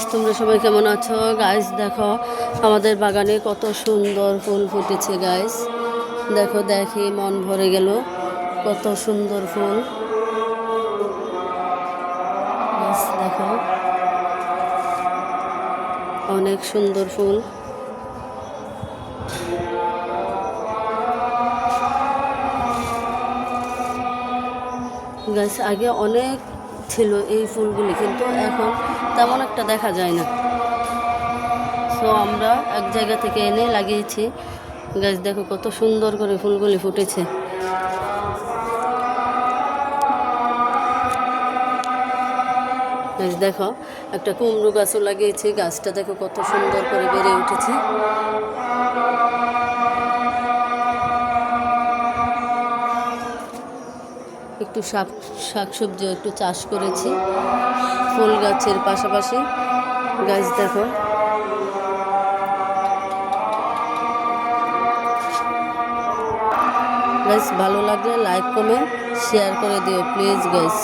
Guys, তোমরা সবাই কেমন আছো? গাইস দেখো আমাদের বাগানে কত সুন্দর ফুল ফুটেছে। গাইস দেখো, দেখি মন ভরে গেল, কত সুন্দর ফুল। গাইস দেখো, অনেক সুন্দর ফুল। গাইস আগে অনেক ছিল এই ফুলগুলি, কিন্তু এখন তেমন একটা দেখা যায় না। সো আমরা এক জায়গা থেকে এনে লাগিয়েছি। গাছ দেখো কত সুন্দর করে ফুলগুলি ফুটেছে। গাছ দেখো, একটা কুমড়ো গাছও লাগিয়েছি। গাছটা দেখো কত সুন্দর করে বেড়ে উঠেছে। একটু শাকসবজিও একটু চাষ করেছি ফুল গাছের পাশাপাশি। গাছ দেখো, গাইস ভালো লাগলে লাইক কমেন্ট শেয়ার করে দিও প্লিজ গাইস।